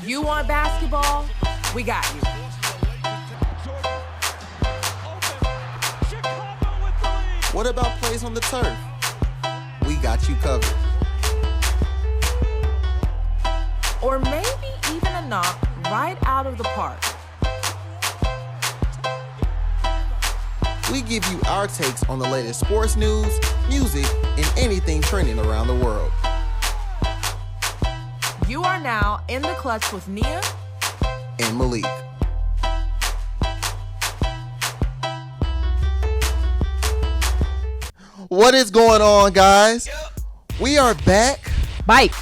You want basketball? We got you. What about plays on the turf? We got you covered. Or maybe even a knock right out of the park. We give you our takes on the latest sports news, music, and anything trending around the world. You are now in the clutch with Nia and Malik. What is going on, guys? We are back. Bite.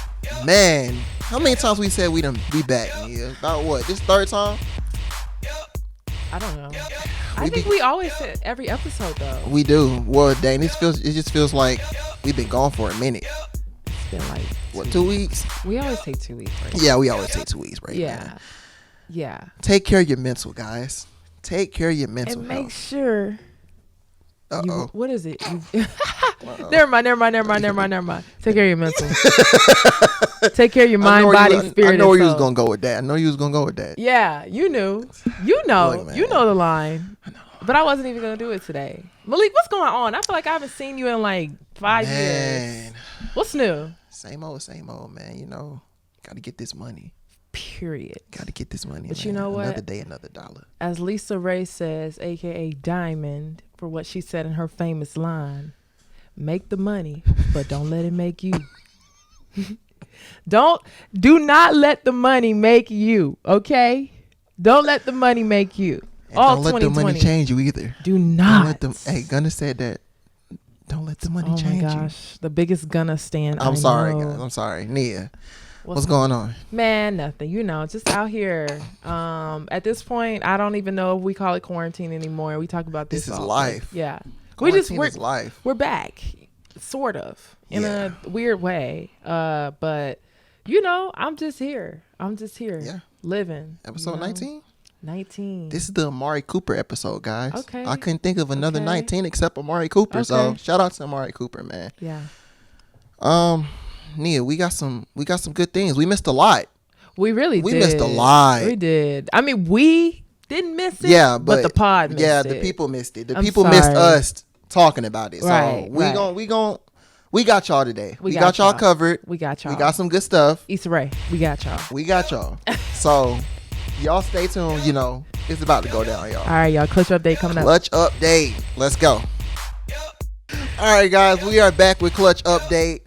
Man, how many times we said we back, Nia? About what? This third time? I don't know. I think we always say every episode though. We do. Well, dang, it just feels like we've been gone for a minute. It's been like what, 2 weeks? We always take 2 weeks. Right? Yeah, we always take 2 weeks, right? Yeah. Man. Yeah. Take care of your mental, guys. Take care of your mental and health. make sure. Uh-oh. What is it? Never mind. Take care of your mental. Take care of your mind, body, spirit. I know you was gonna go with that. Yeah, you knew. You know. Look, You know the line. But I wasn't even gonna do it today. Malik, what's going on? I feel like I haven't seen you in like 5 years. What's new? Same old, man. You know, gotta get this money. Period. Gotta get this money. But man. you know what? Another day, another dollar. As Lisa Ray says, aka Diamond, for what she said in her famous line, make the money, but don't let it make you. Do not let the money make you, okay? Don't let the money make you. And don't let the money change you either. Do not. Hey, Gunna said that. Don't let the money change you. Oh my gosh, the biggest Gunna stand. I'm sorry, guys. I'm sorry. Nia, what's going on? Man, nothing. You know, just out here. At this point, I don't even know if we call it quarantine anymore. We talk about this. This is life. Yeah. Quarantine is life. We're back, sort of, in a weird way. But you know, I'm just here. Yeah. Living. Episode 19? 19. This is the Amari Cooper episode, guys. Okay. I couldn't think of another 19 except Amari Cooper. Okay. So shout out to Amari Cooper, man. Yeah. Nia, we got some good things. We missed a lot. We really did. We missed a lot. We did. I mean, we didn't miss it. Yeah, but the pod missed it. Yeah, the people missed it. The people missed us talking about it. Right, So we got y'all today. We got y'all covered. We got y'all. We got some good stuff. Issa Rae, we got y'all. So y'all stay tuned. You know, it's about to go down, y'all. All right, y'all. Clutch update coming up. Clutch update. Let's go. All right, guys. We are back with Clutch update.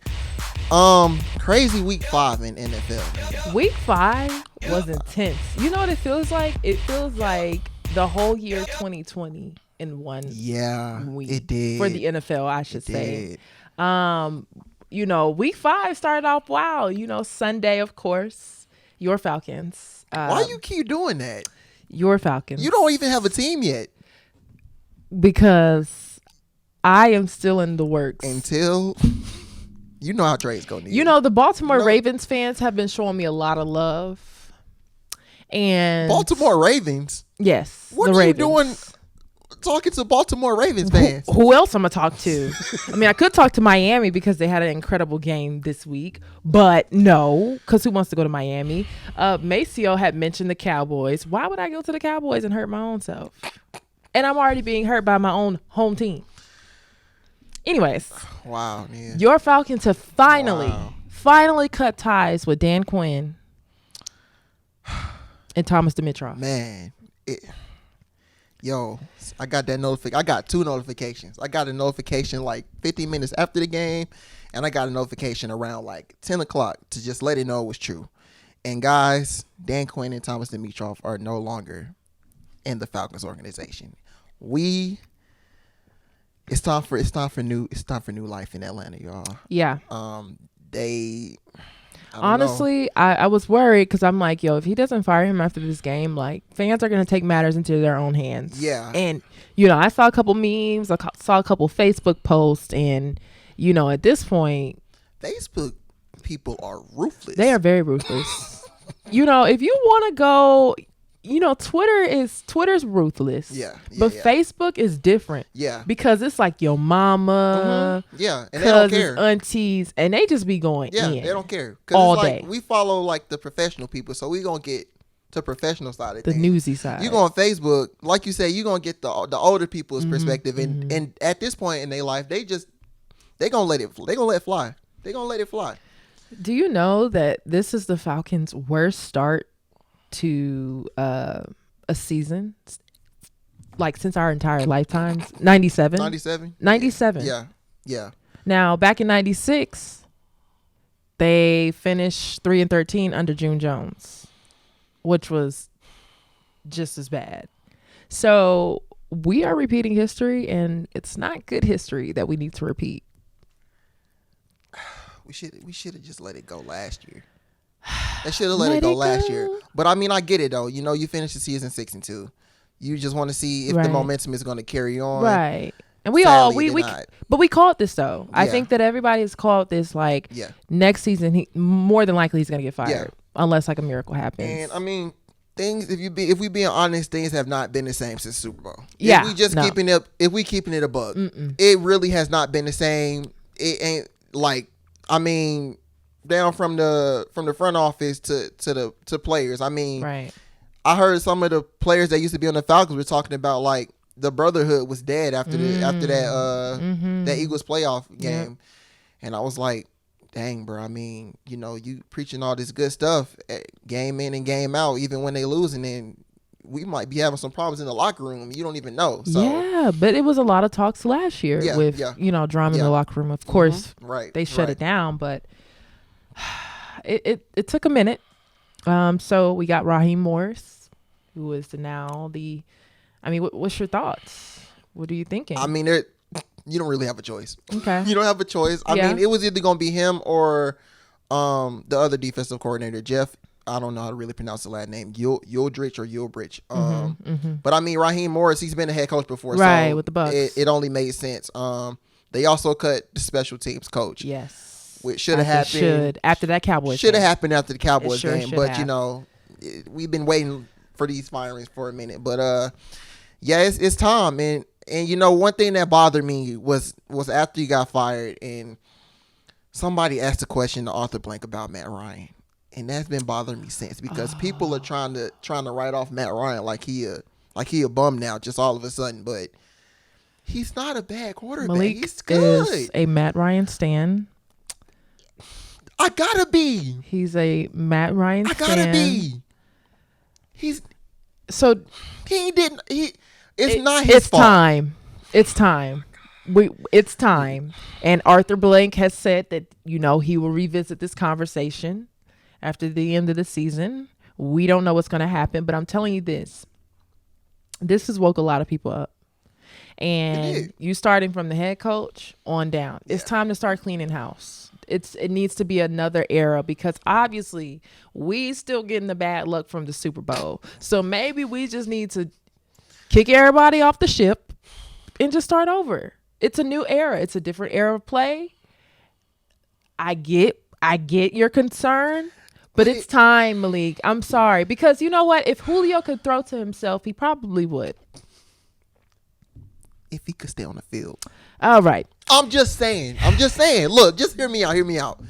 Crazy week 5 in NFL. Week 5 was intense. You know what it feels like? It feels like the whole year 2020 in one week. It did. For the NFL, I should say. You know, week 5 started off wow. You know, Sunday, of course, your Falcons. Why you keep doing that? Your Falcons. You don't even have a team yet. Because I am still in the works. Until you know how trades go. You know, the Baltimore Ravens fans have been showing me a lot of love. And Baltimore Ravens? Yes. What are you doing talking to Baltimore Ravens fans? Who else I'm going to talk to? I mean, I could talk to Miami because they had an incredible game this week. But no, because who wants to go to Miami? Maceo had mentioned the Cowboys. Why would I go to the Cowboys and hurt my own self? And I'm already being hurt by my own home team. Anyways. Wow. Man. Your Falcons have finally cut ties with Dan Quinn and Thomas Dimitroff. Man. I got that notification. I got 2 notifications. I got a notification like 50 minutes after the game, and I got a notification around like 10 o'clock to just let it know it was true. And guys, Dan Quinn and Thomas Dimitroff are no longer in the Falcons organization. It's time for new life in Atlanta, y'all. Yeah. Honestly, I was worried because I'm like, yo, if he doesn't fire him after this game, like fans are going to take matters into their own hands. Yeah. And, you know, I saw a couple memes, I saw a couple Facebook posts, and, you know, at this point, Facebook people are ruthless. They are very ruthless. You know, if you want to go Twitter's ruthless. Yeah. But Facebook is different. Yeah. Because it's like your mama, yeah, and they don't cousins, care. aunties, and they just be going Yeah, in. they don't care. All it's like day. we follow like the professional people, so we gonna get to professional side of The things. newsy side. You go on Facebook, like you say, you gonna get the older people's perspective, and at this point in their life, they gonna let it fly. They gonna let it fly. Do you know that this is the Falcons' worst start to a season, like since our entire lifetimes? 97. 97. 97. Yeah. Now back in 96, they finished 3-13 under June Jones, which was just as bad. So we are repeating history, and it's not good history that we need to repeat. We should have just let it go last year. They should have let it go last year. But I mean, I get it though. You finish the season 6-2. You just want to see if the momentum is going to carry on. Right. And but we called this though. I think that everybody has called this like next season. More than likely he's going to get fired unless like a miracle happens. And I mean, things if we being honest, things have not been the same since Super Bowl. Yeah. If we just keeping it a buck, it really has not been the same. It ain't like, I mean, down from the front office to players. I mean, right. I heard some of the players that used to be on the Falcons were talking about like the brotherhood was dead after that Eagles playoff game, and I was like, dang, bro. I mean, you preaching all this good stuff, game in and game out, even when they losing, and we might be having some problems in the locker room. You don't even know. So. Yeah, but it was a lot of talks last year with drama in the locker room. Of course, they shut it down, but it took a minute. So we got Raheem Morris, who is what's your thoughts? What are you thinking? I mean, you don't really have a choice. Okay. You don't have a choice. I mean, it was either going to be him or the other defensive coordinator, Jeff. I don't know how to really pronounce the last name, Yildrich or Yilbrich. But I mean, Raheem Morris, he's been a head coach before, right? So with the Bucs, it only made sense. They also cut the special teams coach. Yes, which should have happened after that Cowboys. Should have happened after the Cowboys game, but have. We've been waiting for these firings for a minute. But it's time. And one thing that bothered me was after you got fired and somebody asked a question to Arthur Blank about Matt Ryan. And that's been bothering me since, because people are trying to write off Matt Ryan like he a bum now, just all of a sudden. But he's not a bad quarterback. Malik he's good. Is a Matt Ryan stan. I gotta be. He's a Matt Ryan stan. I gotta be. It's not his fault. Time. It's time. It's time. And Arthur Blank has said that he will revisit this conversation after the end of the season. We don't know what's going to happen, but I'm telling you this has woke a lot of people up. And you starting from the head coach on down. It's time to start cleaning house. It needs to be another era, because obviously we still getting the bad luck from the Super Bowl. So maybe we just need to kick everybody off the ship and just start over. It's a new era. It's a different era of play. I get your concern. But it's time, Malik. I'm sorry. Because you know what? If Julio could throw to himself, he probably would. If he could stay on the field. All right. I'm just saying. Look, just hear me out.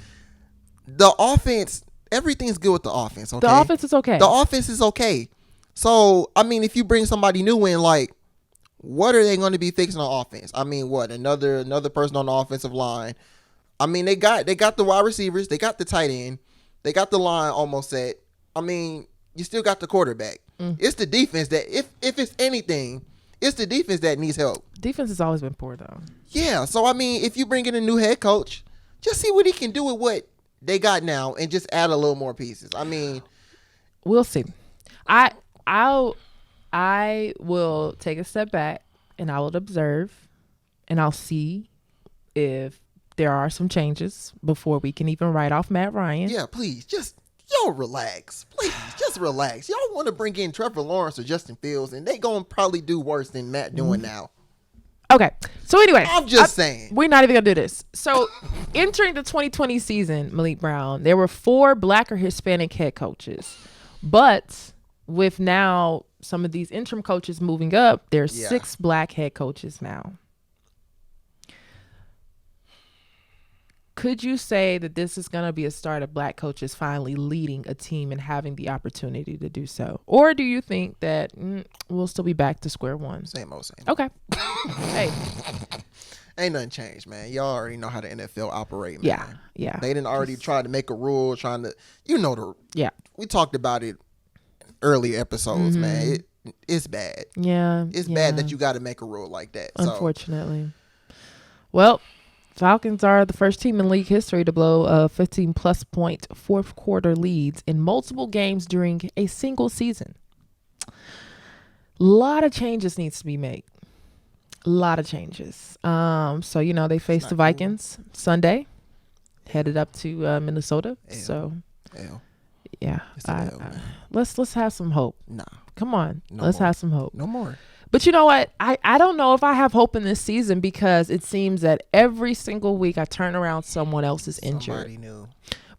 The offense, everything's good with the offense, okay? The offense is okay. The offense is okay. So, I mean, if you bring somebody new in, like, what are they going to be fixing on offense? I mean, what? Another person on the offensive line. I mean, they got the wide receivers. They got the tight end. They got the line almost set. I mean, you still got the quarterback. It's the defense that, if it's anything, it's the defense that needs help. Defense has always been poor, though. Yeah. So, I mean, if you bring in a new head coach, just see what he can do with what they got now and just add a little more pieces. I mean, we'll see. I will take a step back and I will observe and I'll see if there are some changes before we can even write off Matt Ryan. Yeah, please. Y'all relax. Please, just relax. Y'all want to bring in Trevor Lawrence or Justin Fields, and they going to probably do worse than Matt doing now. Okay. So anyway. I'm just saying. We're not even going to do this. So entering the 2020 season, Malik Brown, there were 4 Black or Hispanic head coaches. But with now some of these interim coaches moving up, there's 6 black head coaches now. Could you say that this is going to be a start of black coaches finally leading a team and having the opportunity to do so? Or do you think that we'll still be back to square one? Same old, same. Okay. Hey. Ain't nothing changed, man. Y'all already know how the NFL operate, man. Yeah. They didn't already try to make a rule, trying to, Yeah. We talked about it in earlier episodes, man. It's bad. Yeah. It's bad that you got to make a rule like that. Unfortunately. Well, Falcons are the first team in league history to blow 15-plus point fourth quarter leads in multiple games during a single season. A lot of changes needs to be made. A lot of changes. So, they face the Vikings Sunday, headed up to Minnesota. So, yeah. Let's have some hope. Nah. Come on. Let's have some hope. No more. But you know what? I don't know if I have hope in this season because it seems that every single week I turn around, someone else is injured. Somebody knew.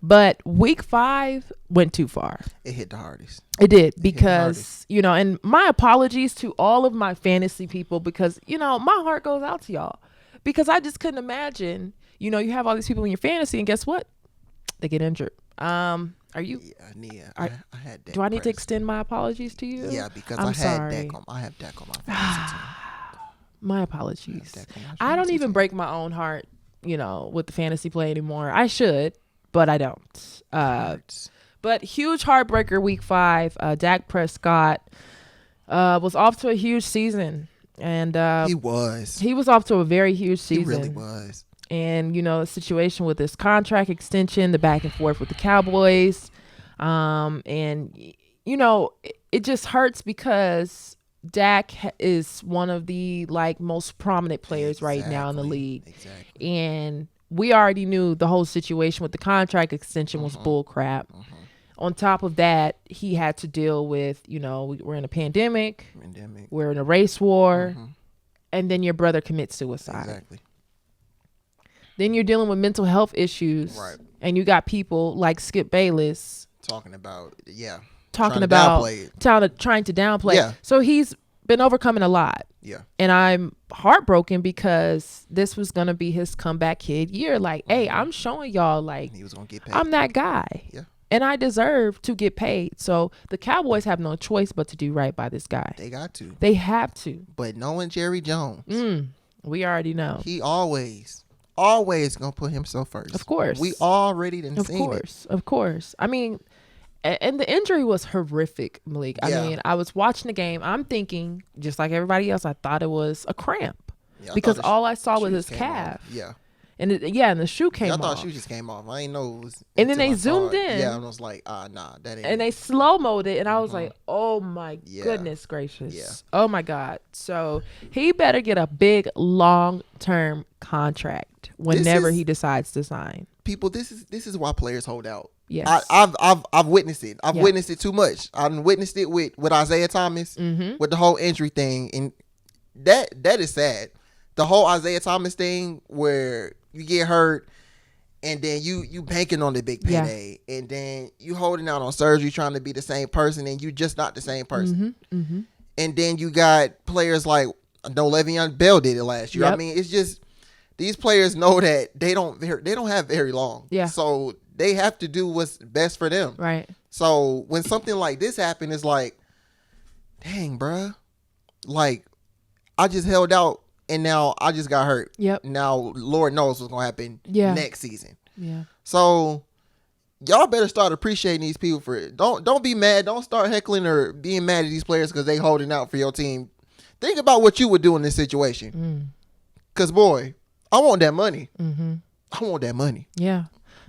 But week 5 went too far. It hit the hardest. It did because, and my apologies to all of my fantasy people because, my heart goes out to y'all because I just couldn't imagine, you have all these people in your fantasy and guess what? They get injured. Are you? Yeah, Nia. I had Dak. Do I need to extend my apologies to you? Yeah, because I have Dak on my fantasy team. My apologies. I don't even break my own heart, with the fantasy play anymore. I should, but I don't. But huge heartbreaker week 5. Dak Prescott was off to a huge season. And he was. He was off to a very huge season. He really was. And, the situation with this contract extension, the back and forth with the Cowboys. It just hurts because Dak is one of the most prominent players right now in the league. Exactly. And we already knew the whole situation with the contract extension was bull crap. On top of that, he had to deal with, we're in a pandemic. We're in a race war. And then your brother commits suicide. Exactly. Then you're dealing with mental health issues. Right. And you got people like Skip Bayless trying to downplay. Yeah. So he's been overcoming a lot. Yeah. And I'm heartbroken because this was going to be his comeback kid year. Hey, I'm showing y'all he was gonna get paid. I'm that guy. Yeah. And I deserve to get paid. So the Cowboys have no choice but to do right by this guy. They got to. They have to. But knowing Jerry Jones, we already know. He always gonna put himself first. Of course. We already done seen it. Of course. I mean, and the injury was horrific, Malik. Yeah. I mean, I was watching the game. I'm thinking, just like everybody else, I thought it was a cramp. Yeah, because all I saw was his calf. Off. Yeah. And the shoe came off. I thought shoe just came off. I didn't know it was. And then they zoomed in. Yeah, and I was like, nah, that ain't. And they slow-moed it, and I was like, oh my goodness gracious. Yeah. Oh my God. So he better get a big long-term contract whenever he decides to sign. People, this is why players hold out. Yes. I've witnessed it. I've witnessed it too much. I've witnessed it with Isaiah Thomas with the whole injury thing, and that is sad. The whole Isaiah Thomas thing where you get hurt and then you banking on the big payday and then you holding out on surgery trying to be the same person and you just not the same person. And then you got players like Le'Veon Bell did it last year. I mean, it's just these players know that they don't have very long. Yeah. So they have to do what's best for them. Right. So when something like this happened, it's like, dang, bruh. I just held out. And now I just got hurt. Yep. Now Lord knows what's gonna happen next season. Yeah. So y'all better start appreciating these people for it. Don't be mad. Don't start heckling or being mad at these players because they holding out for your team. Think about what you would do in this situation. Cause boy, I want that money. I want that money. Yeah.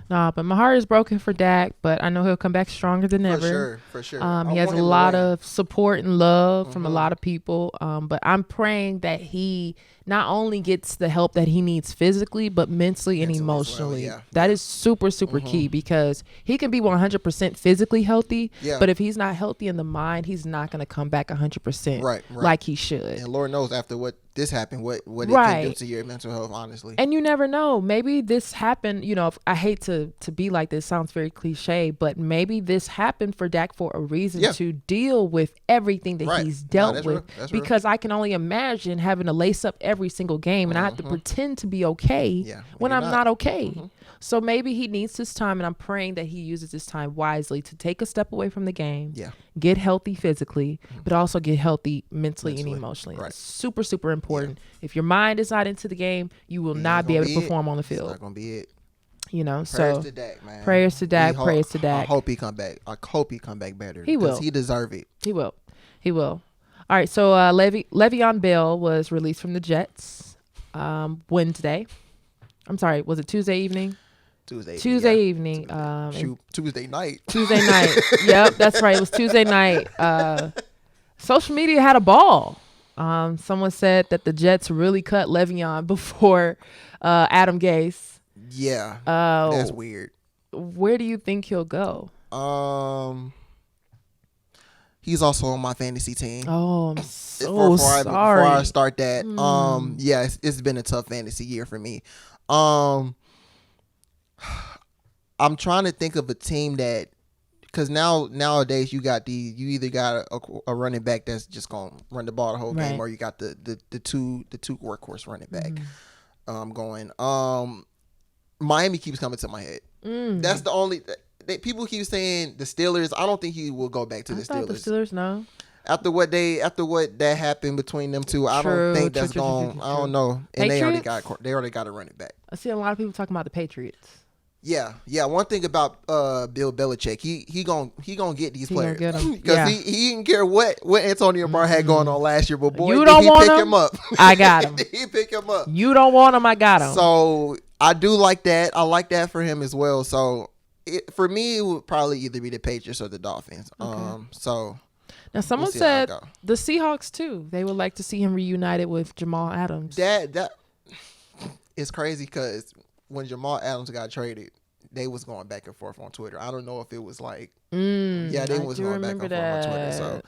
Nah, but my heart is broken for Dak, but I know he'll come back stronger than ever. For sure. He has a lot of support and love from a lot of people. But I'm praying that he not only gets the help that he needs physically, but mentally and emotionally. Well, yeah. That is super, super key, because he can be 100% physically healthy, but if he's not healthy in the mind, he's not going to come back 100% like he should. And Lord knows after what this happened, what it can do to your mental health, honestly. And you never know. Maybe this happened, I hate to be like this, sounds very cliche, but maybe this happened for Dak for a reason, to deal with everything that he's dealt with. Because I can only imagine having to lace up every single game and I have to pretend to be okay when I'm not okay. So maybe he needs this time, and I'm praying that he uses this time wisely to take a step away from the game, get healthy physically, but also get healthy mentally and emotionally. That's super, super important. If your mind is not into the game, you will not be able to perform on the field. It's not going to be it. Prayers to Dak, man. Prayers to Dak. Prayers to Dak. I hope he come back. I hope he come back better. He will. He deserve it. He will. He will. All right. So Le'Veon Bell was released from the Jets Wednesday. I'm sorry. Was it Tuesday evening? Tuesday evening. Tuesday night. Tuesday night. Yep, that's right. It was Tuesday night. Social media had a ball. Someone said that the Jets really cut Le'Veon before Adam Gase. Yeah, that's weird. Where do you think he'll go? He's also on my fantasy team. Oh, I'm so sorry. Before I start that, yeah, it's been a tough fantasy year for me. I'm trying to think of a team that, because nowadays you either got a running back that's just gonna run the ball the whole game, or you got the two workhorse running back going. Miami keeps coming to my head. That's the only. People keep saying the Steelers. I don't think he will go back to the Steelers. The Steelers, no. After what that happened between them two, I don't think that's going. I don't know. And Patriots? they already got a running back. I see a lot of people talking about the Patriots. Yeah. One thing about Bill Belichick, he gonna get these players because he didn't care what Antonio Brown had going on last year, but boy, you don't he want pick him up. I got him. He pick him up. You don't want him. I got him. So I do like that. I like that for him as well. So for me, it would probably either be the Patriots or the Dolphins. Okay. So. Now, someone said the Seahawks too. They would like to see him reunited with Jamal Adams. That is crazy, because when Jamal Adams got traded, they was going back and forth on Twitter. I don't know if it was like, they was going back and forth on Twitter. So,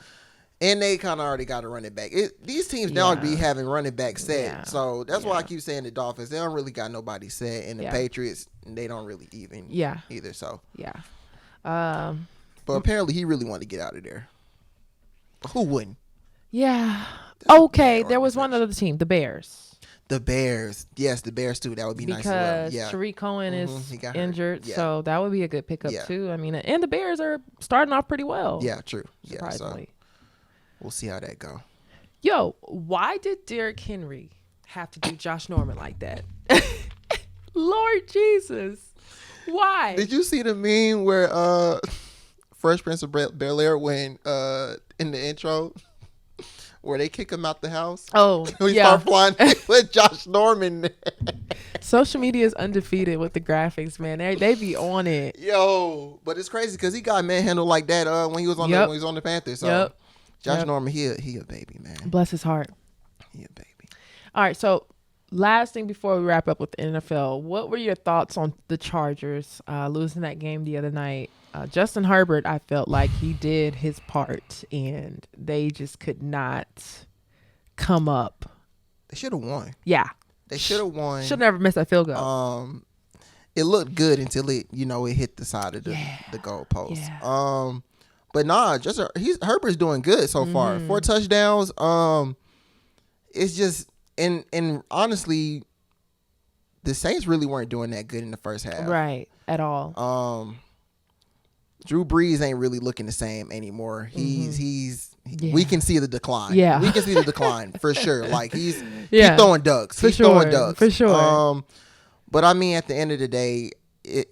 and they kind of already got a running back. These teams now be having running back set. Yeah. So that's why I keep saying the Dolphins. They don't really got nobody set, and the Patriots, they don't really even either. So but apparently he really wanted to get out of there. Who wouldn't? Yeah. Okay. There was one other team, the Bears. The Bears. Yes, the Bears too. That would be nice as well. Because Tariq Cohen is injured, so that would be a good pickup too. I mean, and the Bears are starting off pretty well. Yeah, true. Surprisingly. So we'll see how that go. Yo, why did Derrick Henry have to do Josh Norman like that? Lord Jesus. Why? Did you see the meme where Fresh Prince of Bel-Air when in the intro where they kick him out the house? Oh, we start flying with Josh Norman. Social media is undefeated with the graphics, man. They be on it. Yo, but it's crazy because he got manhandled like that when he was on the Panthers. So Josh Norman, he a baby, man. Bless his heart. He a baby. All right, so last thing before we wrap up with the NFL, what were your thoughts on the Chargers losing that game the other night? Justin Herbert, I felt like he did his part, and they just could not come up. They should have won. Yeah. They should have won. Should never miss that field goal. It looked good until it hit the side of the goal post. Yeah. But nah, Herbert's doing good so far. 4 touchdowns. It's just and honestly, the Saints really weren't doing that good in the first half. Right. At all. Drew Brees ain't really looking the same anymore. We can see the decline. Yeah. We can see the decline for sure. Like he's throwing ducks. Throwing ducks. For sure. But I mean, at the end of the day,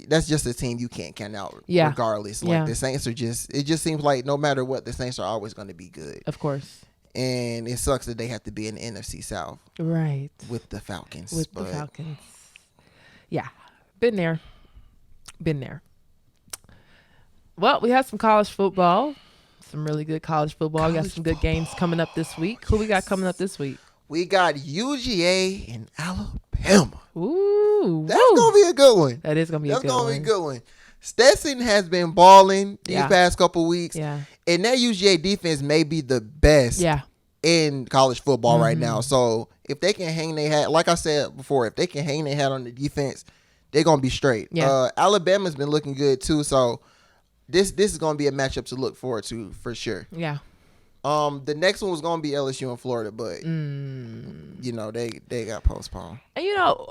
that's just a team you can't count out regardless. Like the Saints it just seems like no matter what, the Saints are always going to be good. Of course. And it sucks that they have to be in the NFC South. Right. With the Falcons. The Falcons. Yeah. Been there. Well, we have some college football. Some really good college football. We got some good games coming up this week. Who we got coming up this week? We got UGA in Alabama. Ooh, That's gonna be a good one. That is gonna be a good one. That's gonna be a good one. Stetson has been balling these Yeah. past couple weeks. Yeah. And that UGA defense may be the best Yeah. in college football right now. So if they can hang their hat, like I said before, if they can hang their hat on the defense, they're gonna be straight. Yeah. Alabama's been looking good too. So this is gonna be a matchup to look forward to for sure. Yeah. The next one was gonna be LSU and Florida, but you know they got postponed. And you know,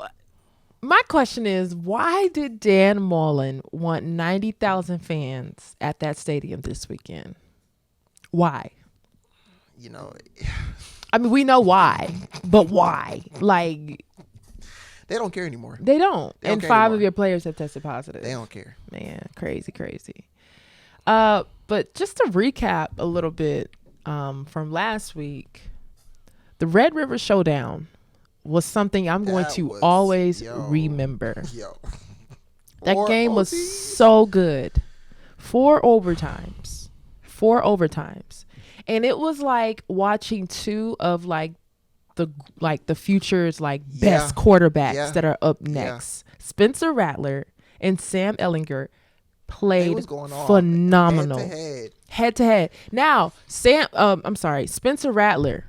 my question is, why did Dan Mullen want 90,000 fans at that stadium this weekend? Why? You know, I mean, we know why, but why? Like, they don't care anymore. they don't. They don't And care 5 anymore. of your players have tested positive. They don't care. Man, crazy. But just to recap a little bit from last week, the Red River Showdown was something I'm going That to was- always yo. remember. Yo, That Four game was OTs. so good. 4 overtimes. And it was like watching 2 of the future's best quarterbacks Yeah. that are up next. Spencer Rattler and Sam Ellinger They played was going on phenomenal. head to head. Now, Spencer Rattler.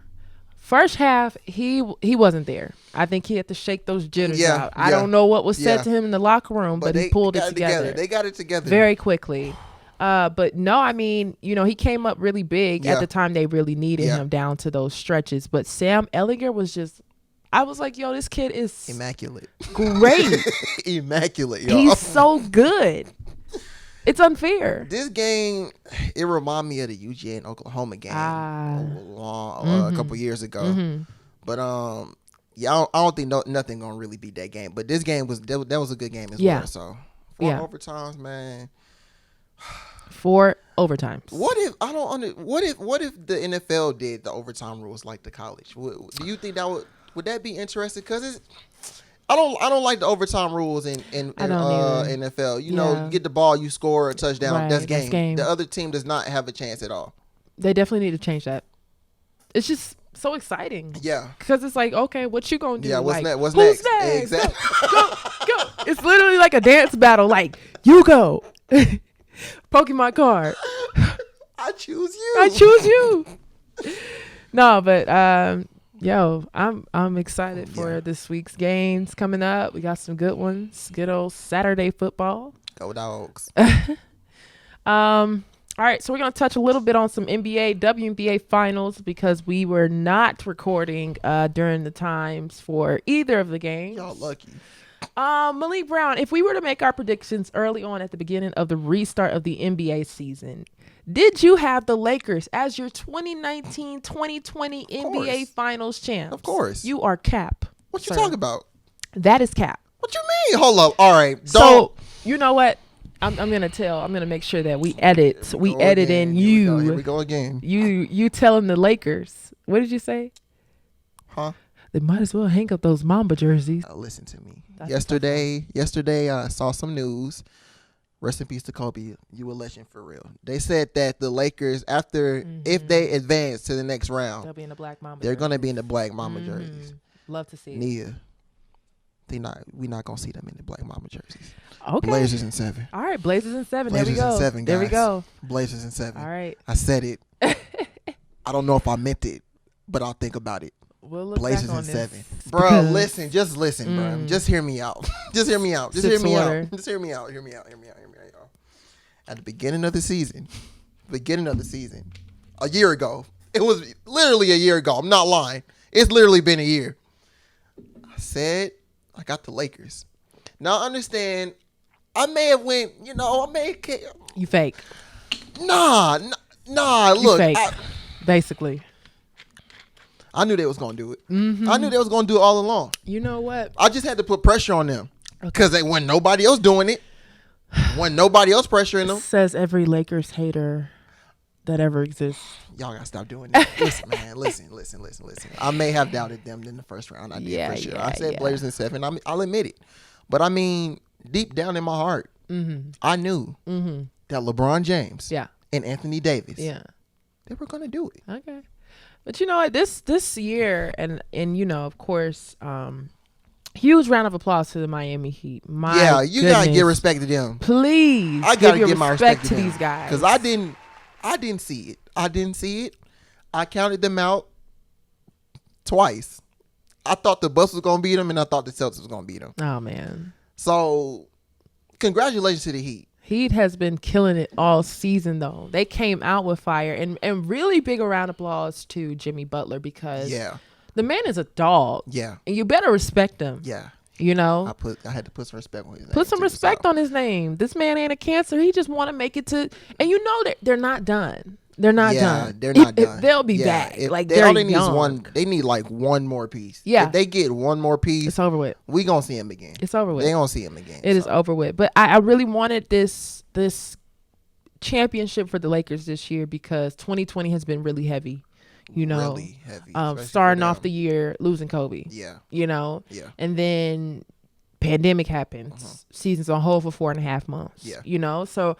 First half, he wasn't there. I think he had to shake those jitters Yeah, out. I yeah, don't know what was said yeah. to him in the locker room, but he they pulled got it together. They got it together Very quickly. But no, I mean, you know, he came up really big Yeah. at the time they really needed Yeah. him down to those stretches. But Sam Ellinger was just, I was like, yo, this kid is Immaculate. great. Immaculate, y'all. He's so good. It's unfair. This game, it reminded me of the UGA and Oklahoma game a couple years ago. But yeah, I don't think nothing gonna really beat that game. But this game was that was a good game as well. So 4 overtimes, man. 4 overtimes. What if what if the NFL did the overtime rules like the college? Do you think that would that be interesting? Because I don't like the overtime rules in I don't either. NFL. You know, you get the ball, you score a touchdown. Right, that's that's game. game. The other team does not have a chance at all. They definitely need to change that. It's just so exciting. Yeah. Because it's like, okay, what you gonna do? Yeah, what's like, next? Who's who's next? Exactly. Go. It's literally like a dance battle. Like, you go. Pokemon card. I choose you. I choose you. No, but yo, I'm excited for this week's games coming up. We got some good ones. Good old Saturday football. Go Dogs. All right, so we're going to touch a little bit on some NBA, WNBA finals because we were not recording during the times for either of the games. Y'all lucky. Malik Brown, if we were to make our predictions early on at the beginning of the restart of the NBA season, did you have the Lakers as your 2019-2020 NBA Finals champs? Of course. You are cap. What you talking about? That is cap. What you mean? Hold up. All right. So, you know what? I'm gonna make sure that we edit. We edit in you. Here we go again. You telling the Lakers. What did you say? Huh? They might as well hang up those Mamba jerseys. Listen to me. Yesterday I saw some news. Rest in peace to Kobe. You a legend for real. They said that the Lakers, after if they advance to the next round, They'll be in the black Mamba. they're gonna be in the black Mamba jerseys. Love to see it. Nia, we're not gonna see them in the black Mamba jerseys. Okay. Blazers in 7. All right, Blazers in 7. Blazers there we go. in 7, There we guys. go. Blazers in 7. All right. I said it. I don't know if I meant it, but I'll think about it. We'll look Blazers back in on 7. this Bro, because- listen, bro. Just hear me out. Just hear me out. Just Sip hear some me water. out. Just hear me out. Hear me out, y'all. At the beginning of the season, a year ago, it was literally a year ago. I'm not lying. It's literally been a year. I said I got the Lakers. Now understand, I may have went, You fake. Nah. You Look, fake. Basically. I knew they was gonna do it. I knew they was gonna do it all along. You know what? I just had to put pressure on them because when nobody else doing it, when nobody else pressuring them. Says every Lakers hater that ever exists. Y'all gotta stop doing that. Listen, man. Listen. I may have doubted them in the first round. I did for sure. I said Blazers in 7. I'll admit it. But I mean, deep down in my heart, I knew that LeBron James and Anthony Davis, Yeah. they were gonna do it. Okay. But you know what? This year, and of course, huge round of applause to the Miami Heat. My you gotta goodness. give respect to them. Please, I gotta give give my respect to them these guys because I didn't see it. I counted them out twice. I thought the Bucks was gonna beat them, and I thought the Celtics was gonna beat them. Oh man! So, congratulations to the Heat. Heat has been killing it all season, though. They came out with fire, and really big round of applause to Jimmy Butler because the man is a dog. Yeah, and you better respect him. Yeah, I had to put some respect on his name. Put some respect on his name. This man ain't a cancer. He just want to make it to, and you know that they're not done. They're not done. They're not done. They'll be back. Like they they're only young. needs one. They need like one more piece. Yeah. If they get one more piece, it's over with. We gonna see him again. It's over with. They gonna see him again. It is over with. But I really wanted this championship for the Lakers this year because 2020 has been really heavy. Really heavy. Starting off the year losing Kobe. Yeah. Yeah. And then pandemic happens. Season's on hold for 4.5 months. Yeah. So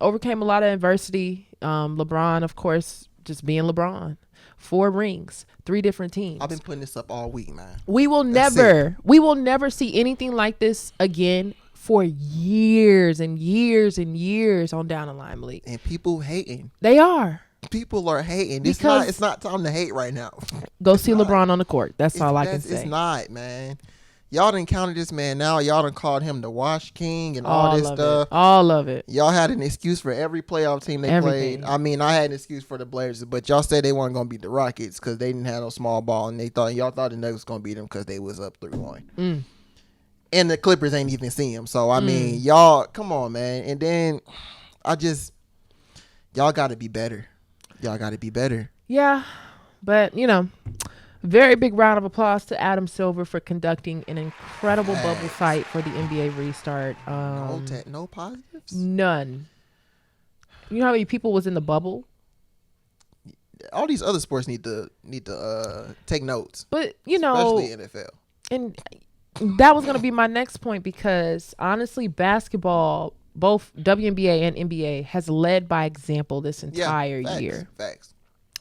overcame a lot of adversity. LeBron, of course, just being LeBron. 4 rings, 3 different teams. I've been putting this up all week, man. We will never see anything like this again for years and years and years on down the line, Malik. And people hating. They are. People are hating. Because it's not time to hate right now. Go see LeBron on the court. That's all I can say. It's not, man. Y'all done counted this man now. Y'all done called him the Wash King and all this stuff. All of it. Y'all had an excuse for every playoff team they played. I mean, I had an excuse for the Blazers, but y'all said they weren't going to beat the Rockets because they didn't have no small ball, and y'all thought the Nuggets was going to beat them because they was up 3-1. And the Clippers ain't even see them. So, I mean, y'all, come on, man. And then y'all got to be better. Y'all got to be better. Yeah, but, very big round of applause to Adam Silver for conducting an incredible bubble fight for the NBA restart. No positives? None. You know how many people was in the bubble? All these other sports need to take notes. But, especially NFL. And that was going to be my next point because, honestly, basketball, both WNBA and NBA, has led by example this entire year. Facts.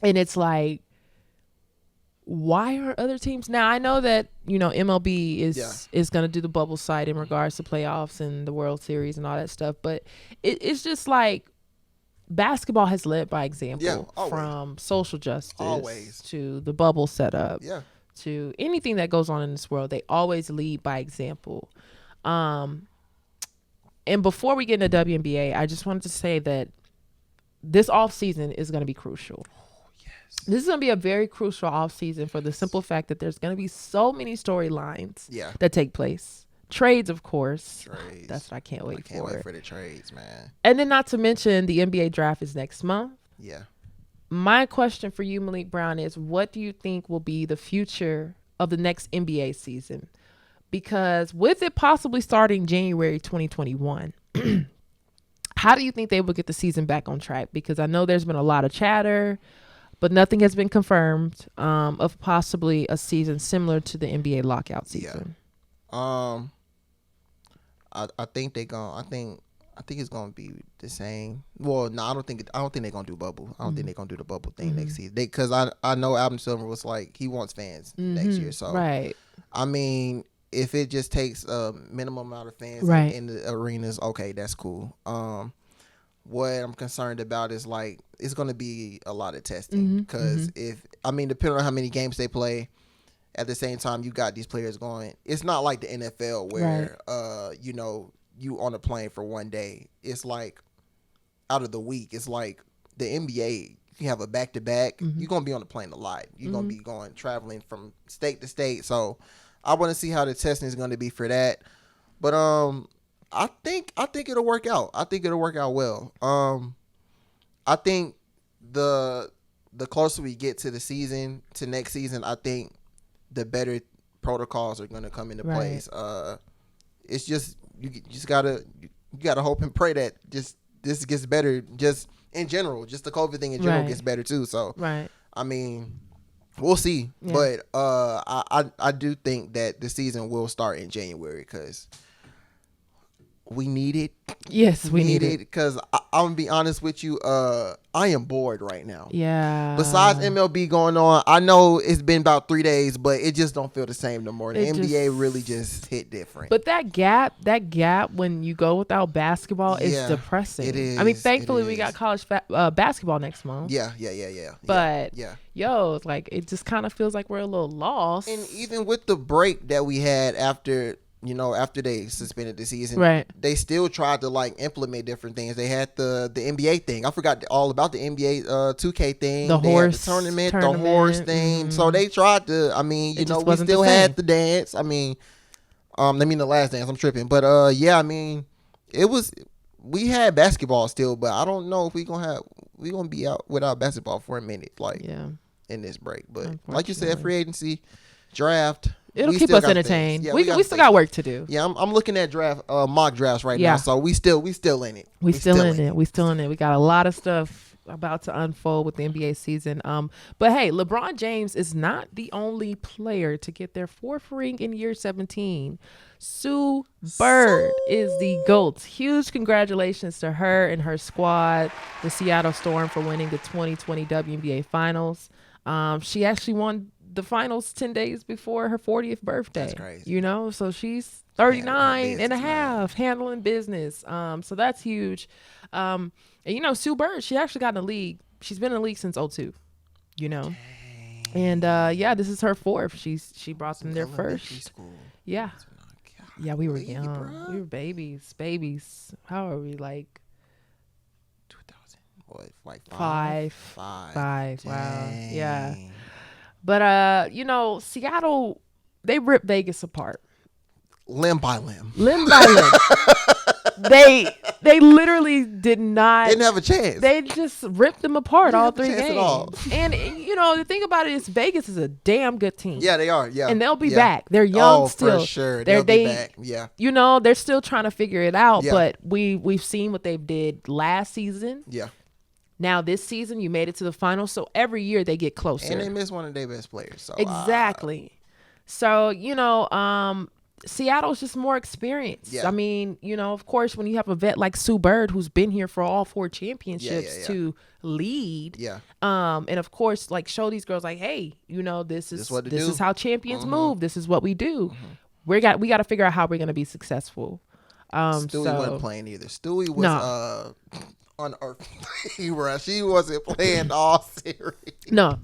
And it's like, why are other teams now? I know that MLB is going to do the bubble site in regards to playoffs and the World Series and all that stuff, but it's just like basketball has led by example from social justice to the bubble setup to anything that goes on in this world. They always lead by example. And before we get into WNBA, I just wanted to say that this off season is going to be crucial. This is going to be a very crucial offseason for the simple fact that there's going to be so many storylines that take place. Trades, of course. That's what I can't wait for. I can't wait for the trades, man. And then not to mention the NBA draft is next month. Yeah. My question for you, Malik Brown, is what do you think will be the future of the next NBA season? Because with it possibly starting January 2021, how do you think they will get the season back on track? Because I know there's been a lot of chatter, but nothing has been confirmed of possibly a season similar to the NBA lockout season. Yeah. I think they're going. I think it's gonna be the same. Well, no, I don't think they're gonna do bubble. I don't think they're gonna do the bubble thing next season. Because I know Adam Silver was like he wants fans next year. So I mean, if it just takes a minimum amount of fans in the arenas, okay, that's cool. What I'm concerned about is like it's going to be a lot of testing because depending on how many games they play, at the same time you got these players going. It's not like the NFL where you on a plane for one day. It's like out of the week. It's like the NBA. You have a back to back. You're gonna be on the plane a lot. You're gonna be traveling from state to state. So I want to see how the testing is going to be for that. But I think it'll work out. I think it'll work out well. I think the closer we get to the season, to next season, I think the better protocols are going to come into place. It's just you gotta hope and pray that this gets better. Just in general, just the COVID thing in general gets better too. So I mean, we'll see. But I do think that the season will start in January because we need it. Yes, we need it. Because I'm going to be honest with you. I am bored right now. Yeah. Besides MLB going on, I know it's been about 3 days, but it just don't feel the same no more. The NBA really just hit different. But that gap when you go without basketball is depressing. It is. I mean, thankfully we got college basketball next month. Yeah. But yo, it's like it just kind of feels like we're a little lost. And even with the break that we had after they suspended the season, right? They still tried to like implement different things. They had the NBA thing. I forgot all about the NBA 2K thing. The horse tournament, the horse thing. Mm-hmm. So they tried to. I mean, we still had the dance. I mean, the last dance. I'm tripping, but I mean, it was. We had basketball still, but I don't know if we gonna be out without basketball for a minute, like in this break. But like you said, free agency, draft. It'll keep us entertained. Yeah, we still got work to do. Yeah, I'm looking at mock drafts right now. So we still in it. We still in it. We still in it. We got a lot of stuff about to unfold with the NBA season. But hey, LeBron James is not the only player to get their 4th ring in year 17. Sue Bird is the GOAT. Huge congratulations to her and her squad, the Seattle Storm, for winning the 2020 WNBA Finals. She actually won the finals 10 days before her 40th birthday. That's crazy. So she's 39 and a half, handling business. So that's huge. And Sue Bird, she actually got in the league. She's been in the league since 2002, Dang. And this is her 4th. She brought them there first. Yeah. Yeah, we were young. Bro. We were babies. How are we, like 2000? What, like 5? 5. Wow. Yeah. But Seattle, they ripped Vegas apart. Limb by limb. They literally didn't have a chance. They just ripped them apart all 3 games. And the thing about it is Vegas is a damn good team. Yeah, they are. Yeah. And they'll be back. They're young still. For sure. They'll be back. Yeah. They're still trying to figure it out, but we've seen what they did last season. Yeah. Now this season you made it to the finals, so every year they get closer. And they miss one of their best players. So exactly. So, Seattle's just more experienced. Yeah. I mean, of course, when you have a vet like Sue Bird, who's been here for all 4 championships to lead. Yeah. And of course, like show these girls like, hey, this is how champions move. This is what we do. We got to figure out how we're going to be successful. Stewie wasn't playing either. Stewie was on Earth. She wasn't playing all series. No.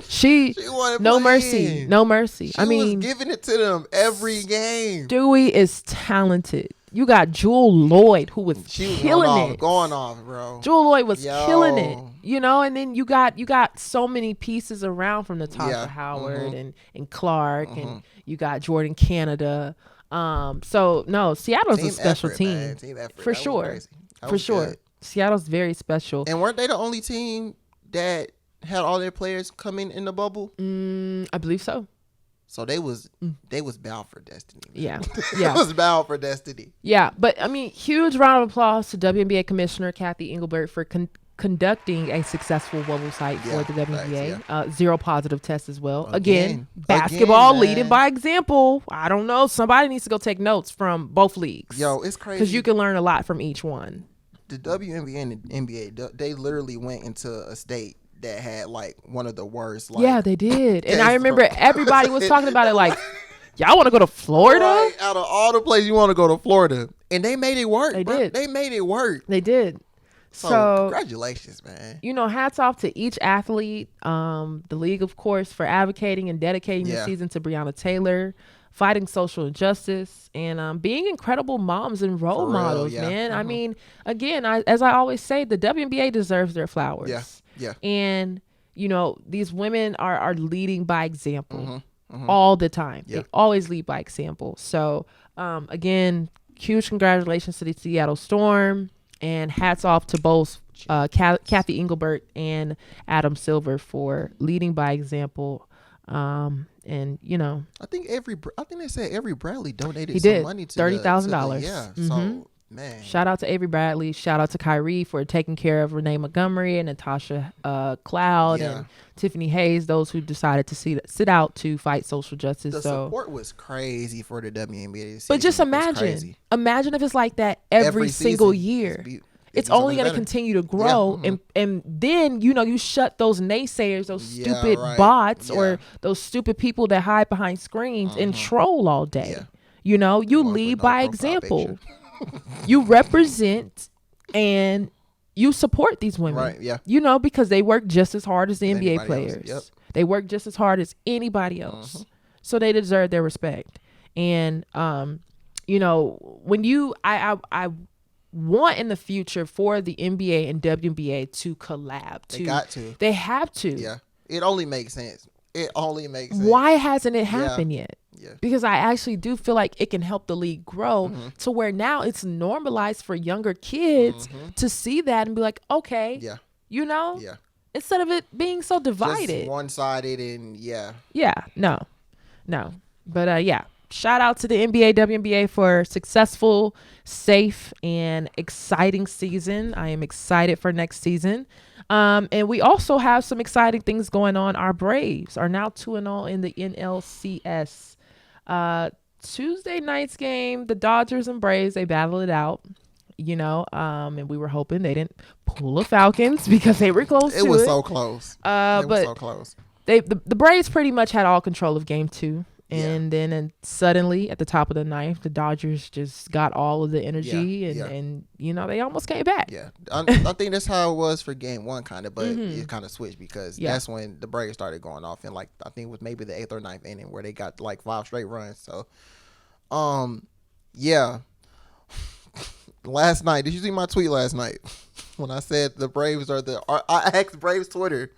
She no mercy. She was giving it to them every game. Stewie is talented. You got Jewel Lloyd, who was killing it. Going off, bro. Jewel Lloyd was killing it. And then you got so many pieces around from Natasha Howard and Clark, and you got Jordan Canada. Seattle's a special team. Team effort. For sure. For sure. Good. Seattle's very special. And weren't they the only team that had all their players coming in the bubble? I believe so. So they was bound for destiny. Man. Yeah. It was bound for destiny. Yeah, but I mean, huge round of applause to WNBA Commissioner Kathy Engelbert for conducting a successful bubble site for the WNBA. 0 positive tests as well. Again, basketball leading by example. I don't know. Somebody needs to go take notes from both leagues. Yo, it's crazy. Because you can learn a lot from each one. The WNBA and the NBA, they literally went into a state that had like one of the worst. Yeah, they did. And I remember everybody was talking about it like, y'all want to go to Florida? Right, out of all the places you want to go to Florida. And they made it work. They did. They made it work. They did. So congratulations, man. Hats off to each athlete. The league, of course, for advocating and dedicating the season to Breonna Taylor, fighting social injustice, and being incredible moms and role models, man. I mean, again, as I always say, the WNBA deserves their flowers. Yeah. And, these women are leading by example all the time. They always lead by example. So, again, huge congratulations to the Seattle Storm, and hats off to both Kathy Engelbert and Adam Silver for leading by example. And I think they said every Bradley donated some money to $30,000. So Man. Shout out to Avery Bradley. Shout out to Kyrie for taking care of Renee Montgomery and Natasha Cloud and Tiffany Hayes, those who decided to sit out to fight social justice. The support was crazy for the WNBA. But just imagine if it's like that every single year. It's only going to continue to grow. And then, you shut those naysayers, those stupid bots or those stupid people that hide behind screens and troll all day. Yeah. You lead by example. You represent and you support these women. Right, yeah. Because they work just as hard as the NBA players. Yep. They work just as hard as anybody else. So they deserve their respect. And, when I want in the future for the NBA and WNBA to collab. They have to. Yeah. It only makes sense. Why hasn't it happened yet? Yeah. Because I actually do feel like it can help the league grow to where now it's normalized for younger kids to see that and be like, okay, instead of it being so divided. Just one-sided and no. But shout out to the NBA, WNBA for successful, safe, and exciting season. I am excited for next season. And we also have some exciting things going on. Our Braves are now 2-0 in the NLCS. Tuesday night's game, the Dodgers and Braves, they battled it out, and we were hoping they didn't pull the Falcons because they were close to it. It was so close. The Braves pretty much had all control of game 2. And then suddenly at the top of the ninth, the Dodgers just got all of the energy and they almost came back. Yeah. I think that's how it was for game 1 kind of, but it kind of switched because that's when the Braves started going off in I think it was maybe the 8th or 9th inning where they got 5 straight runs. So, last night, did you see my tweet last night when I said the Braves I asked Braves Twitter,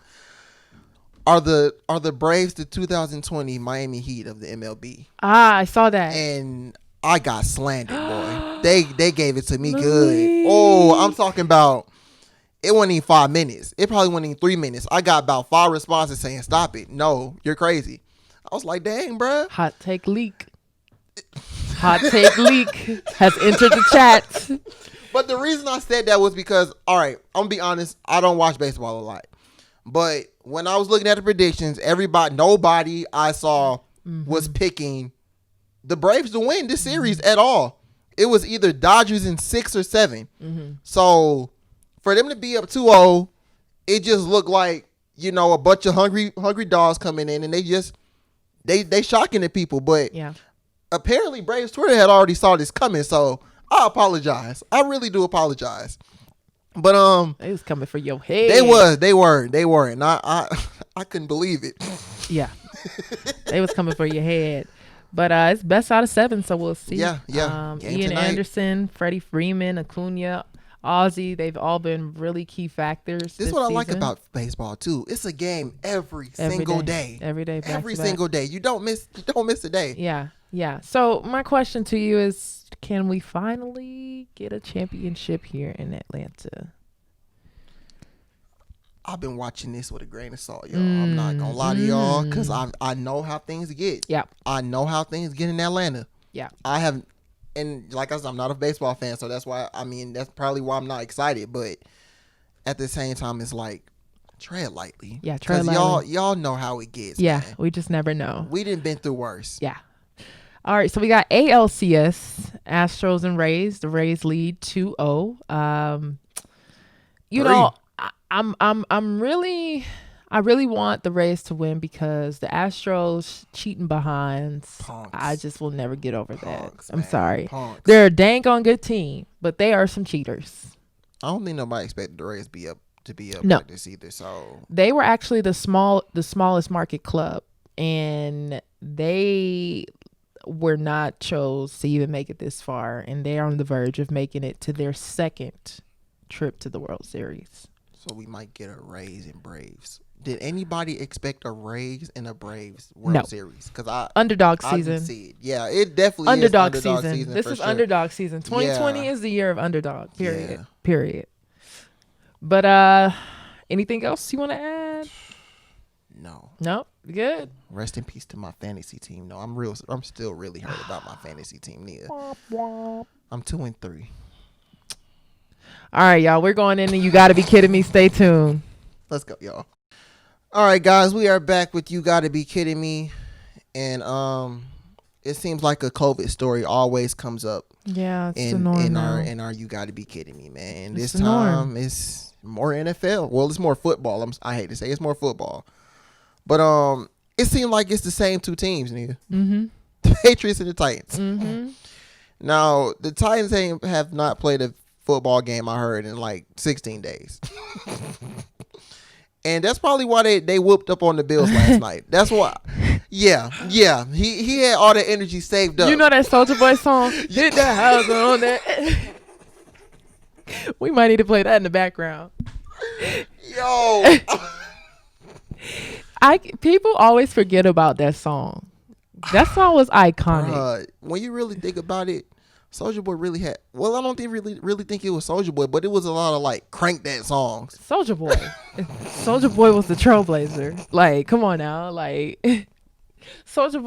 Are the Braves the 2020 Miami Heat of the MLB? I saw that. And I got slandered, boy. They gave it to me good. Oh, I'm talking about it wasn't even 5 minutes. It probably wasn't even 3 minutes. I got about 5 responses saying, stop it. No, you're crazy. I was like, dang, bruh. Hot take leak. Hot take leak has entered the chat. But the reason I said that was because, all right, I'm going to be honest, I don't watch baseball a lot. But when I was looking at the predictions, nobody I saw was picking the Braves to win this series at all. It was either Dodgers in 6 or 7. So for them to be up 2-0, it just looked like, a bunch of hungry dogs coming in and they shocking the people. But apparently Braves Twitter had already saw this coming. So I apologize. I really do apologize. But they was coming for your head. They were, and I couldn't believe it. Yeah, they was coming for your head. But it's best out of 7, so we'll see. Yeah. Ian tonight. Anderson, Freddie Freeman, Acuna, Ozzie, they've all been really key factors. This is what I like about baseball too. It's a game every single day. Every day. Every single day. You don't miss a day. Yeah. So my question to you is, can we finally get a championship here in Atlanta? I've been watching this with a grain of salt, y'all. I'm not gonna lie to y'all because I know how things get. Yeah. I know how things get in Atlanta. Yeah. I have, and like I said, I'm not a baseball fan, so that's why. That's probably why I'm not excited. But at the same time, it's like tread lightly. Yeah, tread lightly. Y'all know how it gets. Yeah, man. we just never know. We done been through worse. Yeah. All right, so we got ALCS, Astros and Rays. The Rays lead 2-0. I really want the Rays to win because the Astros cheating behinds. Punks. I just will never get over that. Punks, I'm man. sorry. Punks. They're a dang on good team, but they are some cheaters. I don't think nobody expected the Rays to be up No. like this either. So they were actually the smallest market club, and they were not chose to even make it this far, and they are on the verge of making it to their second trip to the World Series. So we might get a Rays and Braves. Did anybody expect a Rays and a Braves World Series? Because underdog I season. didn't see it. Yeah, it definitely underdog is season. This is underdog season. 2020 is the year of underdog. Period. But anything else you want to add? No. Good. Rest in peace to my fantasy team. No, I'm still really hurt about my fantasy team, Nia. I'm 2-3. All right, y'all. We're going in and you got to be kidding me. Stay tuned. Let's go, y'all. All right, guys. We are back with You Gotta Be Kidding Me. And it seems like a COVID story always comes up. Yeah, it's the norm in our You Gotta Be Kidding Me, man. It's This the norm. time it's more NFL. Well, it's more football. I hate to say it's more football. But it seemed like it's the same two teams, Nia. Mm-hmm. The Patriots and the Titans. Mm-hmm. Now, the Titans have not played a football game, I heard, in like 16 days. And that's probably why they whooped up on the Bills last night. That's why. Yeah. He had all the energy saved up. You know that Soulja Boy song? Hit the house on that. We might need to play that in the background. Yo. People always forget about that song. That song was iconic. When you really think about it, Soulja Boy really had. Well, I don't really think it was Soulja Boy, but it was a lot of like crank that songs. Soulja Boy. Soulja Boy was the trailblazer. Like, come on now. Like, Soulja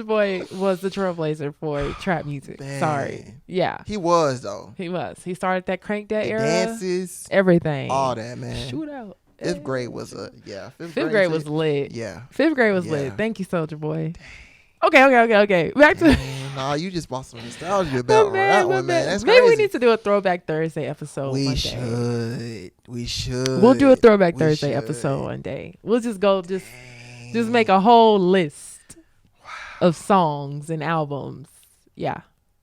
Boy was the trailblazer for trap music. Man. Sorry. Yeah. He was though. He was. He started that crank that The era. dances, Everything. all that, man. Shootout. Fifth grade was Fifth grade was lit. Yeah. Fifth grade was Yeah. lit. Thank you, Soulja Boy. Okay. Back to Nah, you just bought some nostalgia about that one, man. That's Maybe crazy. we need to do a Throwback Thursday episode one We day. should. We'll do a Throwback We Thursday should. episode one day. We'll just make a whole list of songs and albums. Yeah,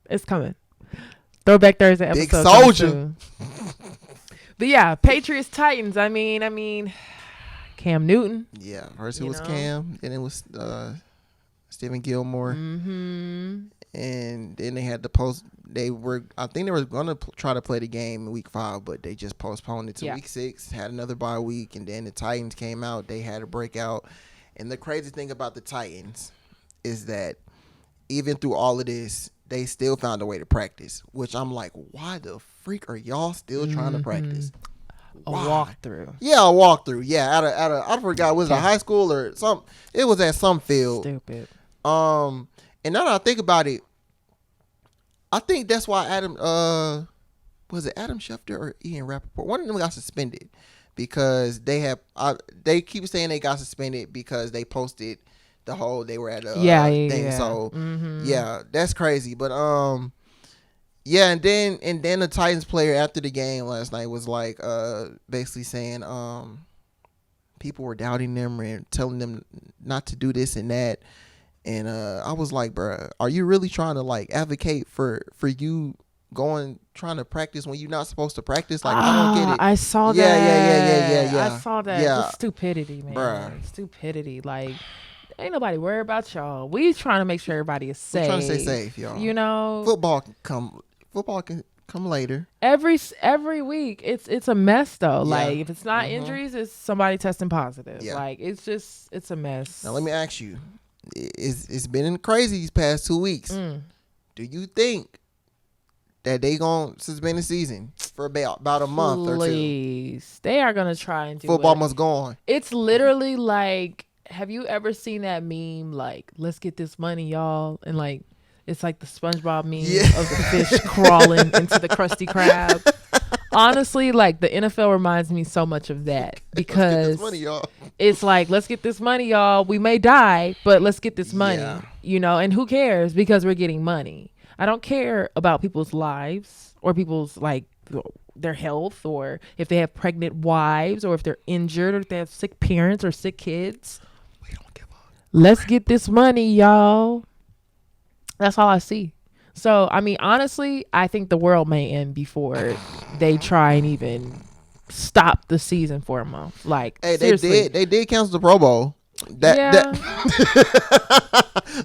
it's coming. Throwback Thursday episode. Big coming Soulja. soon. But yeah, Patriots Titans. I mean, Cam Newton. Yeah, first it You was know? Cam, then it was Stephen Gilmore, Mm-hmm. and then they had the post. I think they were gonna try to play the game in week 5, but they just postponed it to week 6. Had another bye week, and then the Titans came out. They had a breakout, and the crazy thing about the Titans is that even through all of this, they still found a way to practice. Which I'm like, why the freak are y'all still trying to practice? A Why? walkthrough. Yeah, a walkthrough. Yeah, at a I forgot, was it a high school or some? It was at some field. Stupid. And now that I think about it, I think that's why was it Adam Schefter or Ian Rappaport? One of them got suspended because they keep saying they got suspended because they posted the whole they were at a thing. Yeah. So Mm-hmm. yeah, that's crazy. But yeah, and then the Titans player after the game last night was like basically saying people were doubting them and telling them not to do this and that. And I was like, bro, are you really trying to like advocate for you trying to practice when you're not supposed to practice? Like, I don't get it. I saw Yeah, that. yeah. I saw that. Yeah. Just stupidity, man. Bruh. Stupidity. Like, ain't nobody worried about y'all. We trying to make sure everybody is safe. We're trying to stay safe, y'all. You know, Football can come later. every week it's a mess though. Yeah. Like, if it's not injuries, it's somebody testing positive. Yeah. Like, it's a mess. Now let me ask you, it's been crazy these past 2 weeks. Do you think that they gonna suspend the season for about a month or two? Please, they are gonna try and do Football it. must go on. It's literally like, have you ever seen that meme, like, let's get this money, y'all? And like, it's like the SpongeBob meme of the fish crawling into the Krusty Krab. Honestly, like, the NFL reminds me so much of that because Let's get this money, y'all. it's like, let's get this money, y'all. We may die, but let's get this money, Yeah. you know, and who cares, because we're getting money. I don't care about people's lives or people's, like, their health, or if they have pregnant wives, or if they're injured, or if they have sick parents or sick kids. We don't give up. Let's get this money, y'all. That's all I see. So, I mean, honestly, I think the world may end before they try and even stop the season for a month. Like, Hey, seriously. they did cancel the Pro Bowl. That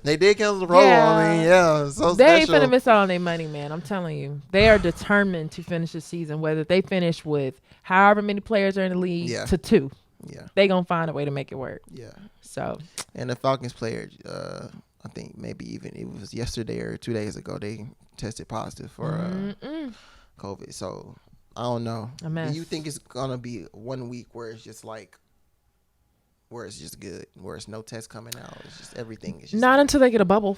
they did cancel the Pro Bowl. I mean, yeah, so They ain't special. finna miss out on their money, man. I'm telling you. They are determined to finish the season, whether they finish with however many players are in the league to 2. Yeah, They gonna find a way to make it work. yeah. So, And the Falcons player, I think maybe even it was yesterday or 2 days ago, they tested positive for COVID. So I don't know. A mess. Do you think it's gonna be 1 week where it's just like, where it's just good, where it's no test coming out, it's just everything is just not until they get a bubble.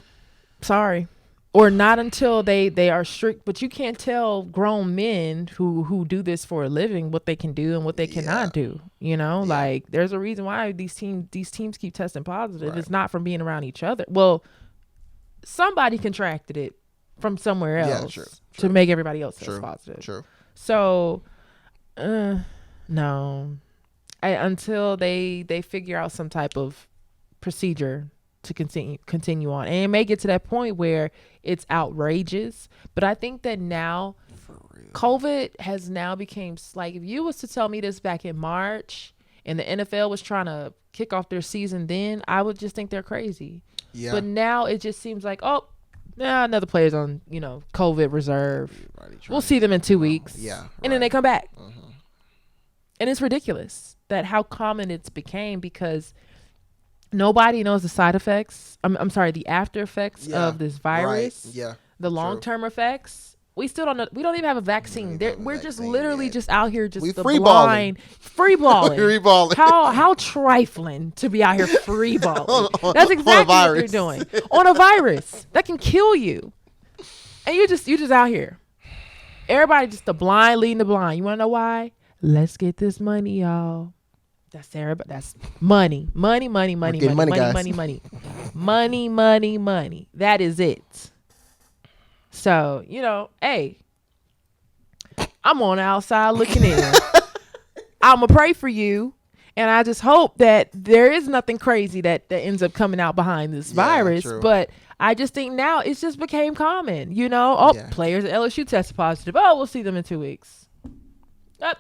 Sorry. or not until they are strict. But you can't tell grown men who do this for a living what they can do and what they cannot do. You know, like there's a reason why these teams keep testing positive. It's not from being around each other. Well, somebody contracted it from somewhere else to make everybody else test positive. True. So, no, until they figure out some type of procedure to continue on, and it may get to that point where it's outrageous. But I think that now COVID has now became like, if you was to tell me this back in March and the NFL was trying to kick off their season then, I would just think they're crazy. Yeah. But now it just seems like, another player's on, COVID reserve. We'll see them in 2 weeks. Yeah. And then they come back. Mm-hmm. And it's ridiculous that how common it's became, because nobody knows the side effects. I'm sorry, the after effects of this virus. Right. Yeah. The long-term effects. We still don't know. We don't even have a vaccine. We're just literally just out here just free balling. Free balling. How trifling to be out here free balling. That's exactly what you're doing. On a virus that can kill you. And you just out here. Everybody just the blind leading the blind. You want to know why? Let's get this money, y'all. That's everybody. That's money. Money. That is it. So, hey, I'm on the outside looking in. I'm going to pray for you. And I just hope that there is nothing crazy that ends up coming out behind this virus. True. But I just think now it's just became common, players at LSU tested positive. Oh, we'll see them in 2 weeks.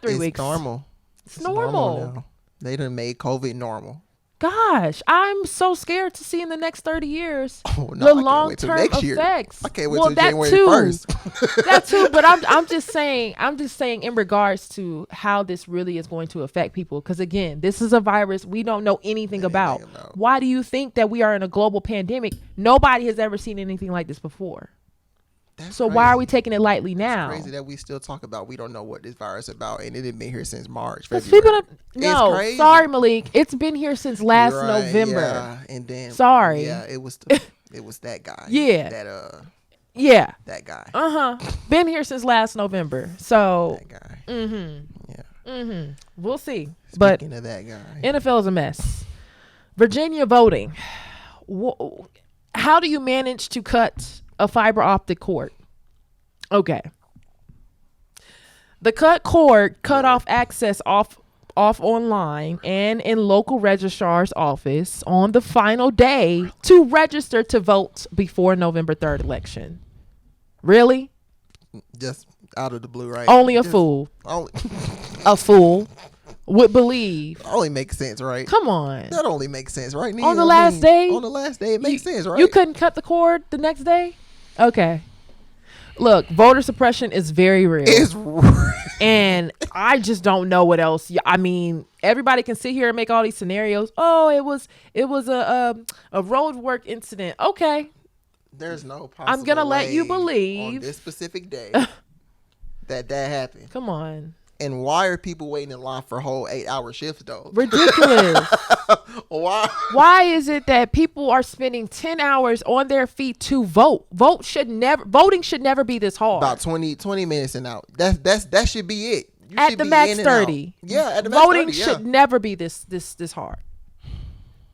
3 weeks. Normal. It's normal now. They done made COVID normal. Gosh, I'm so scared to see in the next 30 years the long-term effects. I can't wait till January 1st. That too, but I'm just saying in regards to how this really is going to affect people. Because again, this is a virus we don't know anything about. Why do you think that we are in a global pandemic? Nobody has ever seen anything like this before. That's so crazy. Why are we taking it lightly now? It's crazy that we still talk about we don't know what this virus is about, and it had been here since March. February. Sorry, Malik. It's been here since last November. Yeah, and then it was that guy. That guy. Been here since last November. So that guy. We'll see. Speaking of that guy, NFL is a mess. Virginia voting. How do you manage to cut a fiber optic cord? Okay. The cut cord cut off access off online and in local registrar's office on the final day to register to vote before November 3rd election. Really? Just out of the blue, right? Only a fool would believe. Only makes sense, right? Come on. That only makes sense, right? On the last day, it makes sense, right? You couldn't cut the cord the next day? Okay. Look, voter suppression is very real. It's real. And I just don't know what else. I mean, everybody can sit here and make all these scenarios. Oh, it was a road work incident. Okay. There's no possible I'm going to let you believe on this specific day that happened. Come on. And why are people waiting in line for whole 8-hour shifts though? Ridiculous. Why is it that people are spending 10 hours on their feet to vote? Voting should never be this hard. About 20 minutes and out. That should be it. At the max 30. Yeah, at the max 30. Voting should never be this hard.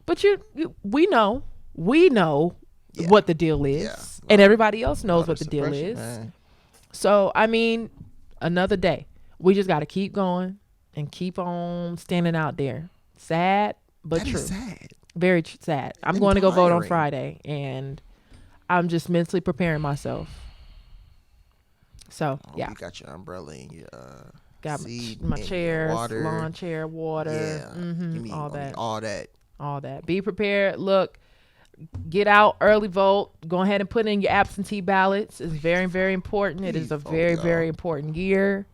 But we know what the deal is. And everybody else knows what the deal is. Man. So, I mean, another day. We just got to keep going and keep on standing out there. Sad, but true. Sad. Very sad. I'm going to go vote on Friday, and I'm just mentally preparing myself. So, yeah. You got your umbrella and your got seat my chairs, water. lawn chair, water, all that. Be prepared. Look, get out early, vote. Go ahead and put in your absentee ballots. It's very, very important. Please, it is a very, very important year.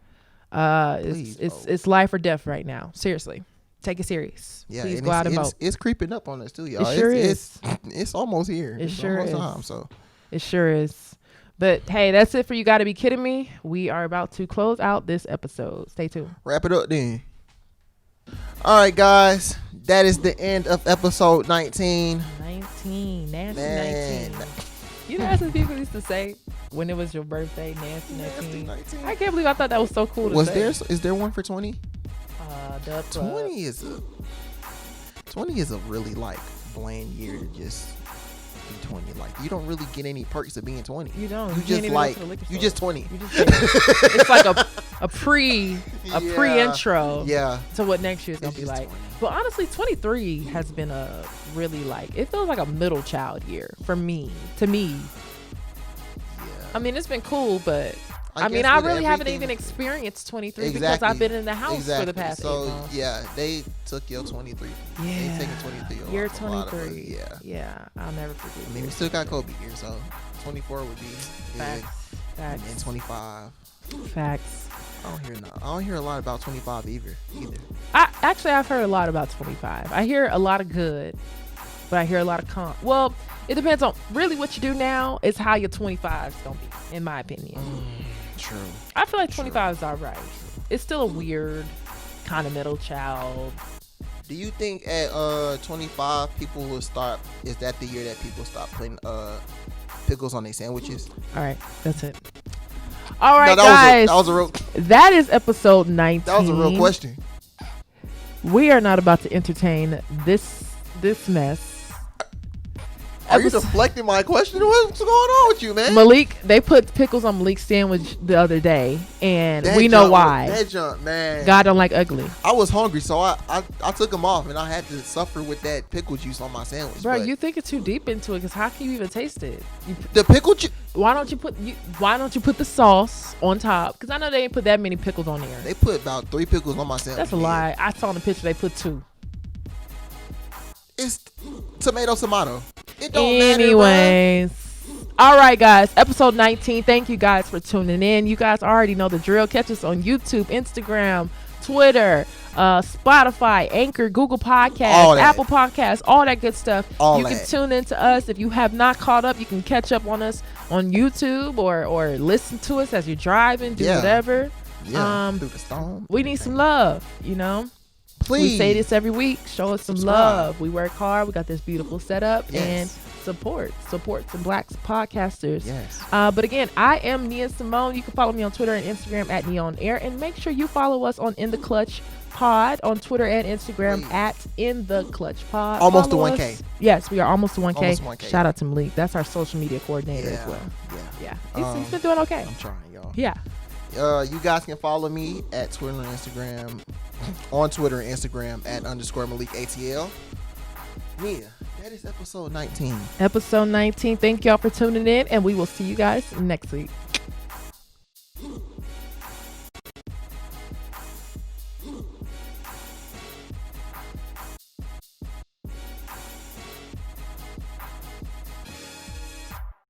It's life or death right now. Seriously, take it serious. Yeah, please go out and vote. It's creeping up on us too, y'all. It sure is. It's almost here. It sure is. Time, so it sure is. But hey, that's it for You Gotta Be Kidding Me. We are about to close out this episode. Stay tuned. Wrap it up then. All right, guys. That is the end of episode 19. 19. Nasty 19. You know, that's what people used to say when it was your birthday, Nasty 19. I can't believe I thought that was so cool to say. Is there one for 20? 20 is a really like bland year to just be 20. Like you don't really get any perks of being 20. You don't. You just like you just 20. It's like a pre intro to what next year's gonna be like. 20. But honestly, 23 has been a really like, it feels like a middle child year for me. To me. Yeah. I mean, it's been cool, but I really haven't even experienced 23 because I've been in the house for the past 8 months. Yeah, they took your 23. Yeah. They taking 23. Year 23. Yeah, I'll never forget. I mean, we still got Kobe here, so 24 would be good. Facts. And 25. Facts. I don't hear a lot about 25 either. I've heard a lot about 25. I hear a lot of good, but I hear a lot of well, it depends on really what you do now is how your 25 is gonna be, in my opinion. True. I feel like 25 is all right. It's still a weird kind of middle child. Do you think at 25 people will start? Is that the year that people stop putting pickles on their sandwiches? All right, that's it. All right, guys. That is episode 19. That was a real question. We are not about to entertain this mess. Are you deflecting my question? What's going on with you, man? Malik, they put pickles on Malik's sandwich the other day, and we know why. That junk, man. God don't like ugly. I was hungry, so I took them off, and I had to suffer with that pickle juice on my sandwich. Bro, you thinking too deep into it, because how can you even taste it? The pickle juice. Why don't you put the sauce on top? Because I know they ain't put that many pickles on there. They put about 3 pickles on my sandwich. That's a lie. I saw in the picture they put 2. It's tomato. It don't Anyways. matter, all right, guys. Episode 19. Thank you guys for tuning in. You guys already know the drill. Catch us on YouTube, Instagram, Twitter, Spotify, Anchor, Google Podcasts, Apple Podcasts, all that good stuff. You can tune in to us. If you have not caught up, you can catch up on us on YouTube or listen to us as you're driving, do whatever. Yeah, through the storm. We need some love, you know. Please. We say this every week. Show us some love. We work hard. We got this beautiful setup and support some black podcasters. Yes. But again, I am Nia Simone. You can follow me on Twitter and Instagram at Nia on Air, and make sure you follow us on In the Clutch Pod on Twitter and Instagram at In the Clutch Pod. Almost to 1K. Yes, we are almost to 1K. Almost 1K. Shout out to Malik. That's our social media coordinator as well. Yeah. He's been doing okay. I'm trying, y'all. Yeah. You guys can follow me at Twitter and Instagram, on Twitter and Instagram at _Malik ATL. Nia, that is episode 19. Episode 19. Thank y'all for tuning in, and we will see you guys next week.